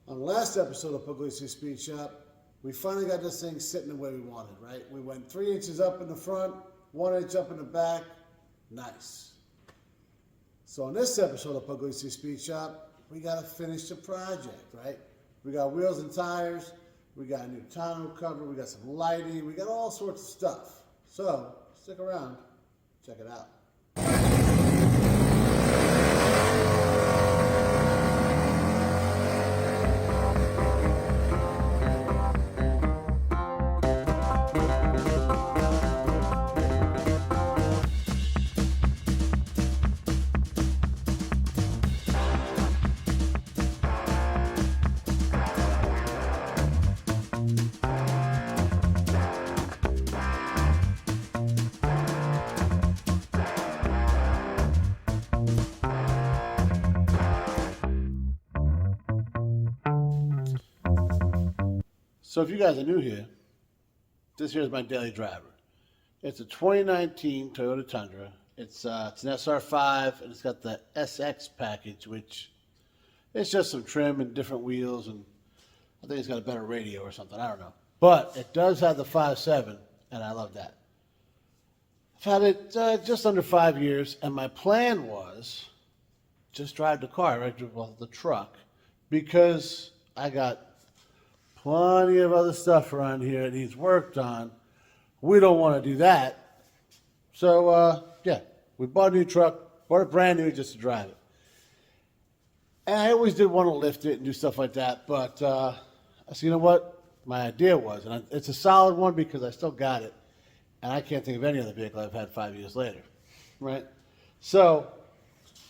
On the last episode of Pugliese Speed Shop, we finally got this thing sitting the way we wanted, right? We went 3 inches up in the front, 1 inch up in the back. Nice. So on this episode of Pugliese Speed Shop, we got to finish the project, right? We got wheels and tires, we got a new tonneau cover, we got some lighting, we got all sorts of stuff. So stick around, check it out. So if you guys are new here, this here is my daily driver. It's a 2019 Toyota Tundra. It's an SR5 and it's got the SX package, which it's just some trim and different wheels, and I think it's got a better radio or something. I don't know. But it does have the 5.7, and I love that. I've had it just under 5 years, and my plan was just drive the car, right? Well, the truck, because I got plenty of other stuff around here that needs worked on. We don't want to do that. So, yeah, we bought a new truck, bought it brand new just to drive it. And I always did want to lift it and do stuff like that, but I said, you know what? My idea was, and it's a solid one because I still got it, and I can't think of any other vehicle I've had 5 years later, right? So,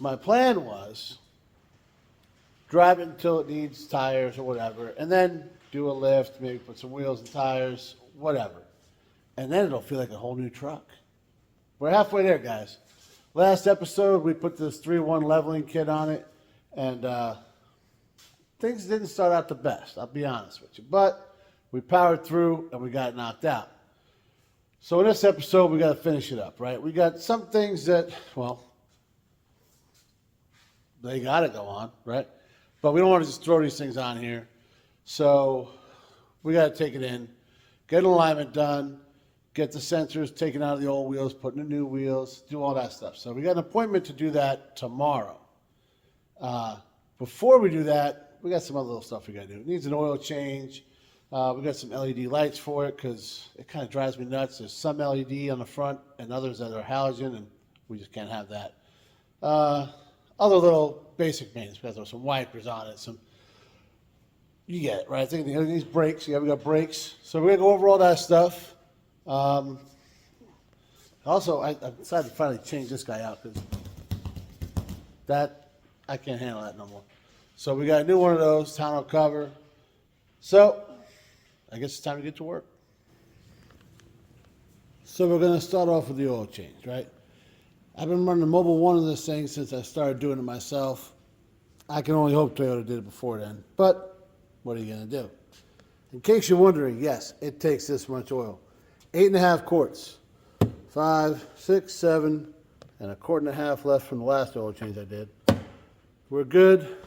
my plan was drive it until it needs tires or whatever, and then do a lift, maybe put some wheels and tires, whatever. And then it'll feel like a whole new truck. We're halfway there, guys. Last episode, we put this 3-1 leveling kit on it, and things didn't start out the best, I'll be honest with you. But we powered through, and we got it knocked out. So in this episode, we got to finish it up, right? We got some things that, well, they got to go on, right? But we don't want to just throw these things on here. So we got to take it in, get an alignment done, get the sensors taken out of the old wheels, put in the new wheels, do all that stuff. So we got an appointment to do that tomorrow. Before we do that, we got some other little stuff we got to do. It needs an oil change. We got some LED lights for it because it kind of drives me nuts. There's some LED on the front and others that are halogen, and we just can't have that. Other little basic maintenance. We got to throw some wipers on it, you get it, right? I think these brakes, yeah, we got brakes. So we're going to go over all that stuff. Also, I decided to finally change this guy out because I can't handle that no more. So we got a new one of those, tonneau cover. So I guess it's time to get to work. So we're going to start off with the oil change, right? I've been running the Mobile 1 of this thing since I started doing it myself. I can only hope Toyota did it before then. But what are you going to do? In case you're wondering, yes, it takes this much oil. 8.5 quarts. 5, 6, 7, and 1.5 quarts left from the last oil change I did. We're good.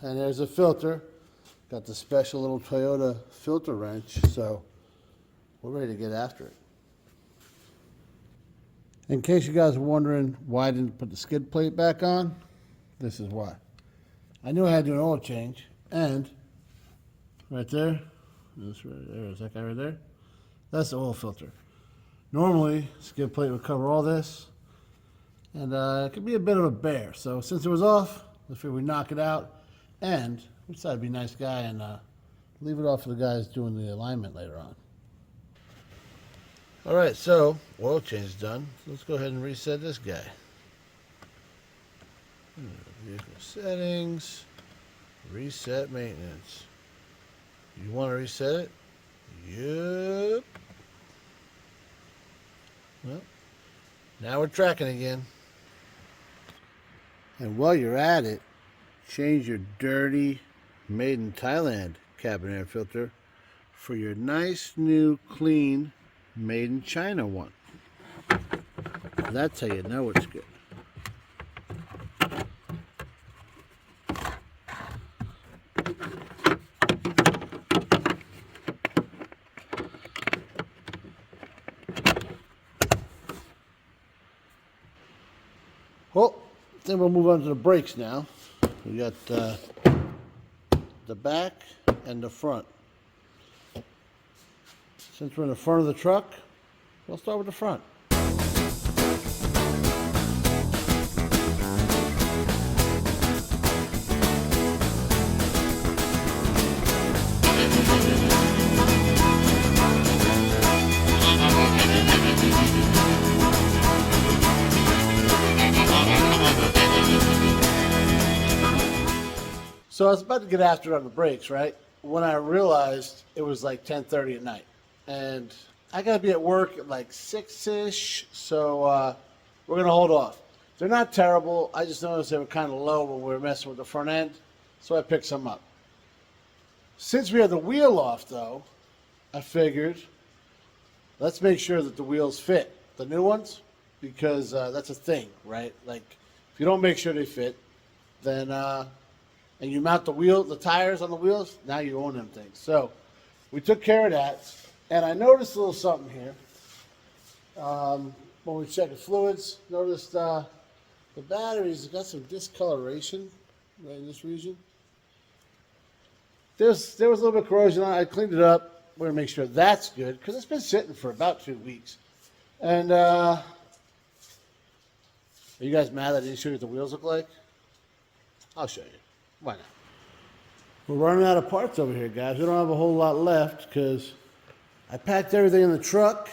And there's a filter. Got the special little Toyota filter wrench. So we're ready to get after it. In case you guys are wondering why I didn't put the skid plate back on, this is why. I knew I had to do an oil change, and right there, this right there, is that guy right there? That's the oil filter. Normally, skid plate would cover all this, and it could be a bit of a bear. So since it was off, let's figure we knock it out, and we decided to be a nice guy and leave it off for the guys doing the alignment later on. All right, so oil change is done. Let's go ahead and reset this guy. Vehicle settings, reset maintenance. You want to reset it? Yep. Well, now we're tracking again. And while you're at it, change your dirty, made in Thailand cabin air filter for your nice, new, clean, made in China one. That's how you know it's good. Then we'll move on to the brakes now. We got the back and the front. Since we're in the front of the truck, we'll start with the front. So I was about to get after it on the brakes, right? When I realized it was like 10:30 at night. And I got to be at work at like 6-ish, so we're going to hold off. They're not terrible. I just noticed they were kind of low when we were messing with the front end, so I picked some up. Since we had the wheel off, though, I figured let's make sure that the wheels fit, the new ones, because that's a thing, right? Like, if you don't make sure they fit, then... and you mount the tires on the wheels, now you own them things. So we took care of that. And I noticed a little something here. When we checked the fluids, noticed the batteries got some discoloration right in this region. There was a little bit of corrosion on it. I cleaned it up. We're going to make sure that's good because it's been sitting for about 2 weeks. And are you guys mad that I didn't show you what the wheels look like? I'll show you. Why not? We're running out of parts over here, guys. We don't have a whole lot left because I packed everything in the truck.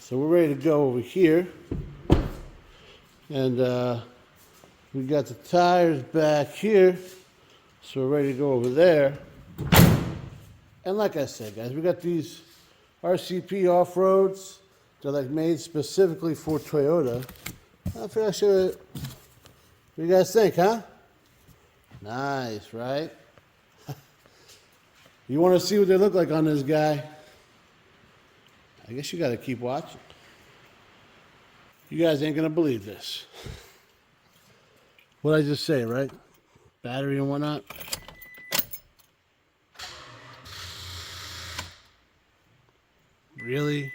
So we're ready to go over here. And we got the tires back here. So we're ready to go over there. And like I said, guys, we got these RCP off-roads. They're like made specifically for Toyota. I feel I should. What do you guys think, huh? Nice, right? You want to see what they look like on this guy? I guess you got to keep watching. You guys ain't going to believe this. What I just say, right? Battery and whatnot. Really?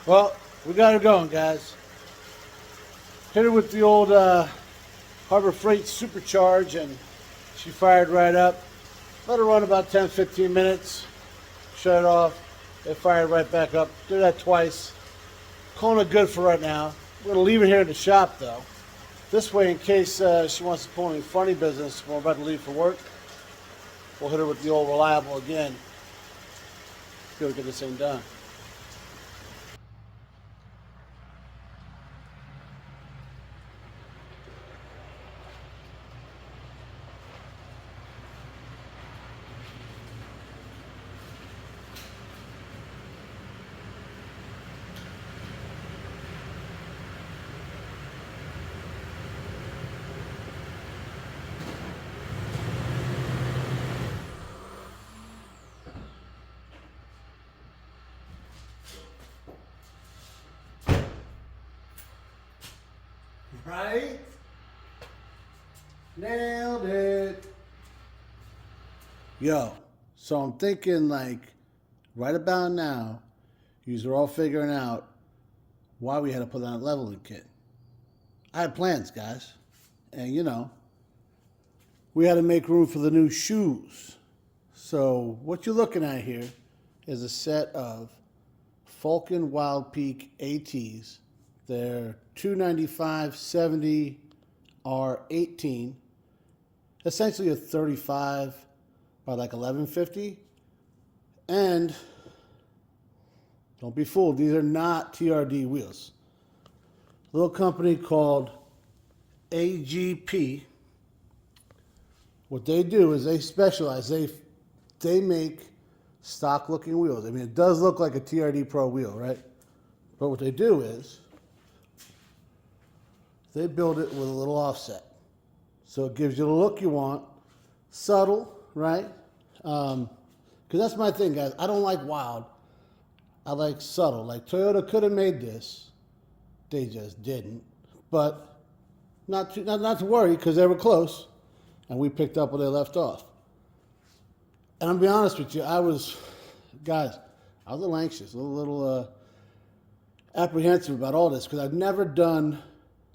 Well, we got her going, guys. Hit her with the old Harbor Freight Supercharge, and she fired right up. Let her run about 10-15 minutes. Shut it off. It fired right back up. Do that twice. Calling it good for right now. We're going to leave it here in the shop, though. This way, in case she wants to pull any funny business when we're about to leave for work, we'll hit her with the old reliable again. Be able to get this thing done. Right? Nailed it. Yo, so I'm thinking like right about now, you're all figuring out why we had to put on a leveling kit. I had plans, guys. And you know, we had to make room for the new shoes. So what you're looking at here is a set of Falcon Wild Peak ATs. They're 295/70 R18, essentially a 35 by like 1150. And don't be fooled, these are not TRD wheels. A little company called AGP. What they do is they specialize. They make stock looking wheels. I mean, it does look like a TRD Pro wheel, right? But what they do is they build it with a little offset. So it gives you the look you want. Subtle, right? Because that's my thing, guys. I don't like wild. I like subtle. Like Toyota could have made this. They just didn't. But not to worry, because they were close. And we picked up where they left off. And I'll be honest with you, I was a little anxious, a little apprehensive about all this because I've never done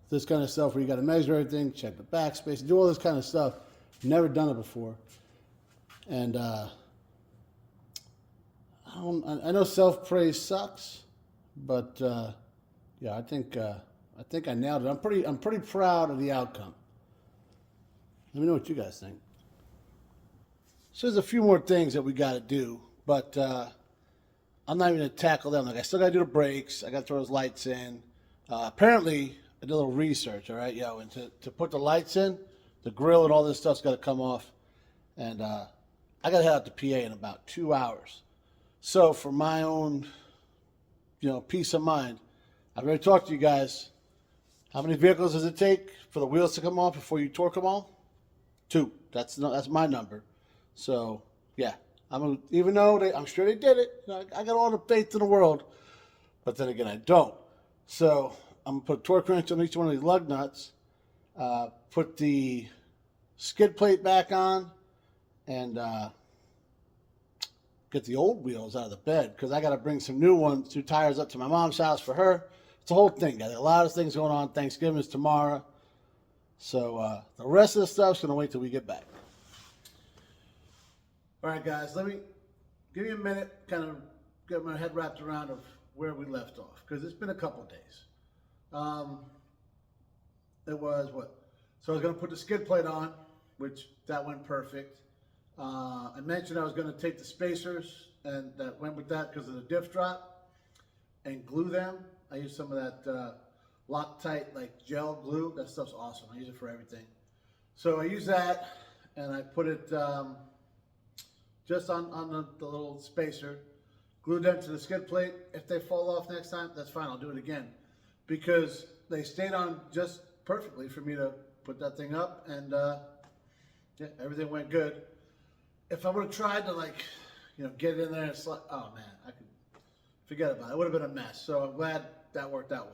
this kind of stuff where you got to measure everything, check the backspace, do all this kind of stuff. Never done it before, and I know self-praise sucks, but yeah, I think I nailed it. I'm pretty proud of the outcome. Let me know what you guys think. So there's a few more things that we got to do, but I'm not even going to tackle them. Like I still got to do the brakes. I got to throw those lights in. Apparently, I did a little research. All right, and to put the lights in, the grill and all this stuff's got to come off, and I got to head out to PA in about 2 hours. So for my own, peace of mind, I've already talked to you guys. How many vehicles does it take for the wheels to come off before you torque them all? 2. That's my number. So yeah, even though I'm sure they did it. I got all the faith in the world, but then again, I don't. So I'm gonna put a torque wrench on each one of these lug nuts, put the skid plate back on, and get the old wheels out of the bed because I got to bring some new tires up to my mom's house for her. It's a whole thing, guys. A lot of things going on. Thanksgiving is tomorrow. So the rest of the stuff's going to wait till we get back. All right, guys, let me give you a minute, kind of get my head wrapped around of where we left off because it's been a couple days. It was what? So I was going to put the skid plate on, which that went perfect. I mentioned I was going to take the spacers, and that went with that because of the diff drop, and glue them. I used some of that Loctite like gel glue. That stuff's awesome. I use it for everything. So I use that, and I put it just on the little spacer, glued them to the skid plate. If they fall off next time, that's fine. I'll do it again because they stayed on just perfectly for me to put that thing up, and yeah, everything went good. If I would have tried to get in there and slide, oh man, I could forget about it. It would have been a mess. So I'm glad that worked out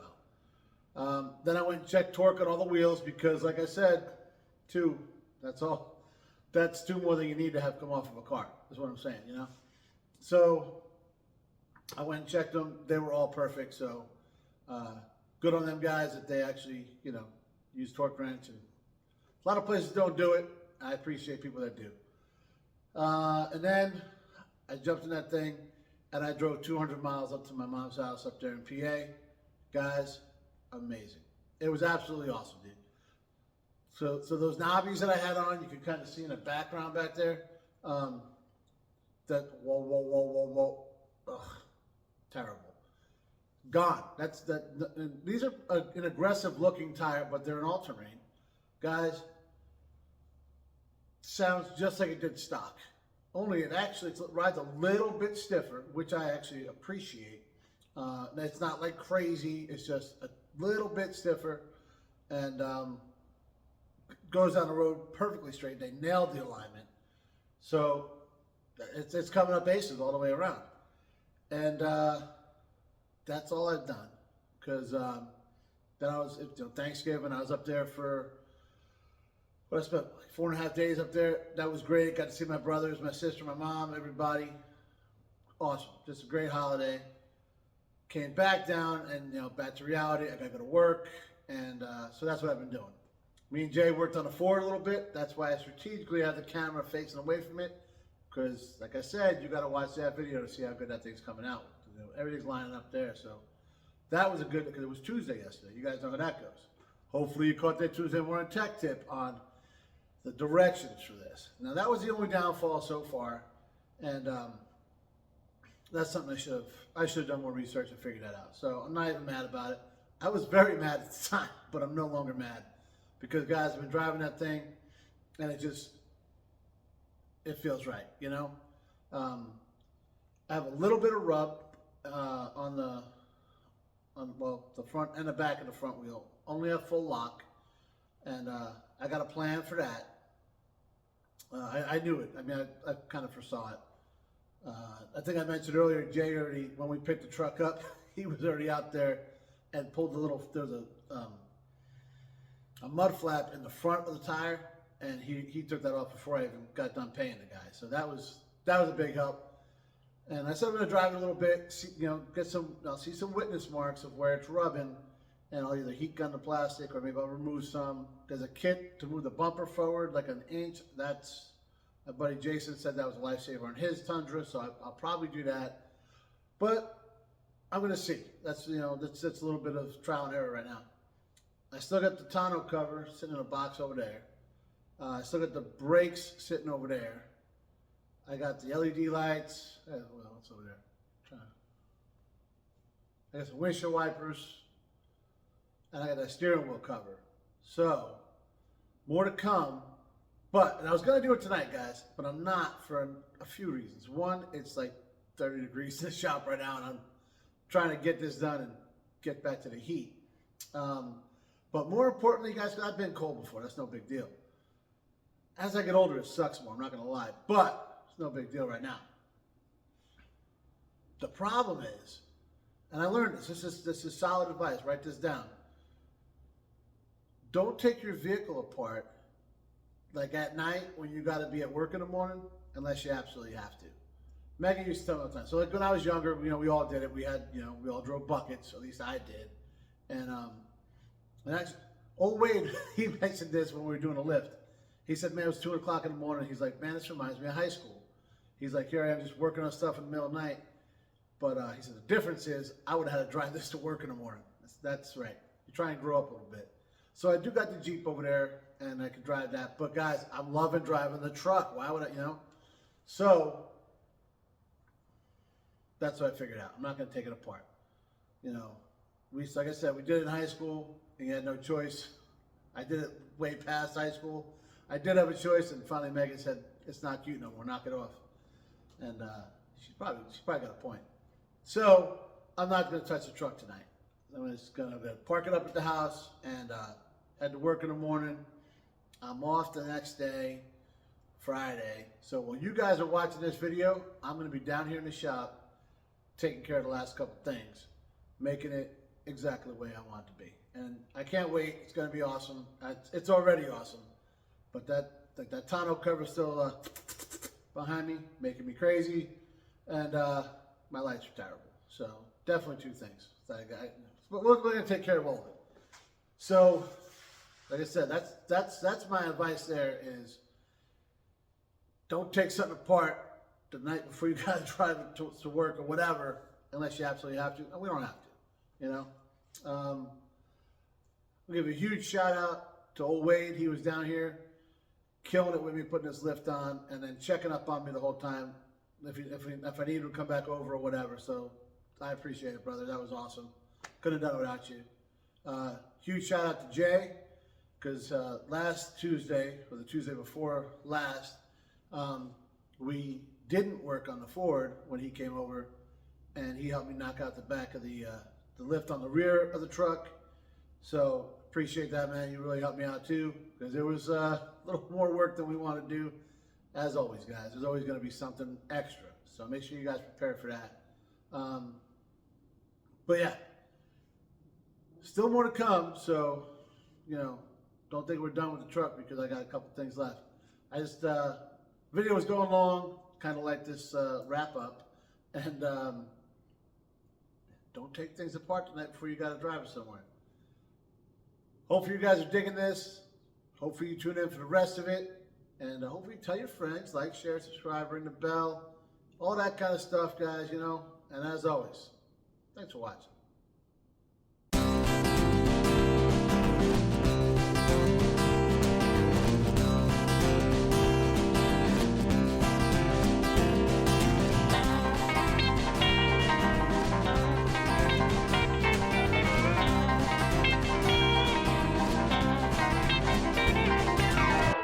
well. Then I went and checked torque on all the wheels because, like I said, 2. That's all. That's 2 more than you need to have come off of a car. Is what I'm saying. So I went and checked them. They were all perfect. So good on them guys that they actually use torque wrench. And a lot of places don't do it. I appreciate people that do. And then I jumped in that thing and I drove 200 miles up to my mom's house up there in PA. Guys, amazing. It was absolutely awesome, dude. So those knobbies that I had on, you could kind of see in the background back there. That whoa. Ugh, terrible. Gone. These are an aggressive looking tire, but they're an all-terrain. Guys, sounds just like it did stock. Only it actually rides a little bit stiffer, which I actually appreciate. It's not like crazy. It's just a little bit stiffer, and goes down the road perfectly straight. They nailed the alignment, so it's coming up aces all the way around. And that's all I've done because then I was Thanksgiving. I was up there for. Well, I spent like 4.5 days up there. That was great. Got to see my brothers, my sister, my mom, everybody. Awesome. Just a great holiday. Came back down and, back to reality. I got to go to work. And so that's what I've been doing. Me and Jay worked on the Ford a little bit. That's why I strategically have the camera facing away from it. Because, like I said, you got to watch that video to see how good that thing's coming out. Everything's lining up there. So that was a good, because it was Tuesday yesterday. You guys know how that goes. Hopefully you caught that Tuesday morning tech tip on the directions for this. Now that was the only downfall so far, and that's something I should have done more research and figured that out. So I'm not even mad about it. I was very mad at the time, but I'm no longer mad because guys, I've been driving that thing, and it feels right, I have a little bit of rub on the front and the back of the front wheel. Only a full lock, and I got a plan for that. I knew it. I mean, I kind of foresaw it. I think I mentioned earlier, Jay already, when we picked the truck up, he was already out there and pulled there was a mud flap in the front of the tire, and he took that off before I even got done paying the guy. So that was a big help. And I said I'm going to drive it a little bit, see, I'll see some witness marks of where it's rubbing, and I'll either heat gun the plastic or maybe I'll remove some. There's a kit to move the bumper forward like an inch. That's, my buddy Jason said that was a lifesaver on his Tundra, so I'll probably do that. But I'm going to see. That's a little bit of trial and error right now. I still got the tonneau cover sitting in a box over there. I still got the brakes sitting over there. I got the LED lights. Well, what's over there? I got some windshield wipers. And I got that steering wheel cover. So, more to come. And I was going to do it tonight, guys, but I'm not for a few reasons. One, it's like 30 degrees in the shop right now, and I'm trying to get this done and get back to the heat. But more importantly, guys, I've been cold before. That's no big deal. As I get older, it sucks more. I'm not going to lie. But it's no big deal right now. The problem is, and I learned this. This is solid advice. Write this down. Don't take your vehicle apart like at night when you got to be at work in the morning unless you absolutely have to. Megan used to tell me all the time. So like when I was younger, we all did it. We had, we all drove buckets. At least I did. And actually, old Wade, he mentioned this when we were doing a lift. He said, man, it was 2 o'clock in the morning. He's like, man, this reminds me of high school. He's like, here I am just working on stuff in the middle of the night. But he said, the difference is I would have had to drive this to work in the morning. That's right. You try and grow up a little bit. So I do got the Jeep over there, and I can drive that. But guys, I'm loving driving the truck. Why would I, So that's what I figured out. I'm not going to take it apart. Like I said, we did it in high school, and you had no choice. I did it way past high school. I did have a choice, and finally Megan said, it's not cute no more, knock it off. And she probably got a point. So I'm not going to touch the truck tonight. I'm just going to park it up at the house and head to work in the morning. I'm off the next day, Friday. So when you guys are watching this video, I'm going to be down here in the shop taking care of the last couple things, making it exactly the way I want it to be. And I can't wait. It's going to be awesome. It's already awesome. But that tonneau cover is still behind me, making me crazy. And my lights are terrible. So definitely two things. But we're going to take care of all of it. So, like I said, that's my advice there is don't take something apart the night before you got to drive it to work or whatever, unless you absolutely have to. And we don't have to, I'll give a huge shout out to old Wade. He was down here killing it with me, putting this lift on, and then checking up on me the whole time if I needed to come back over or whatever. So I appreciate it, brother. That was awesome. Couldn't have done it without you. Huge shout out to Jay, because last Tuesday, or the Tuesday before last, we didn't work on the Ford when he came over, and he helped me knock out the back of the lift on the rear of the truck. So appreciate that, man. You really helped me out too, because there was a little more work than we want to do. As always, guys, there's always going to be something extra. So make sure you guys prepare for that. But yeah, still more to come. So, don't think we're done with the truck because I got a couple things left. Video was going long, kind of like this wrap up. And don't take things apart tonight before you got to drive it somewhere. Hopefully you guys are digging this. Hopefully you tune in for the rest of it. And hopefully tell your friends, like, share, subscribe, ring the bell, all that kind of stuff, guys, And as always, thanks for watching.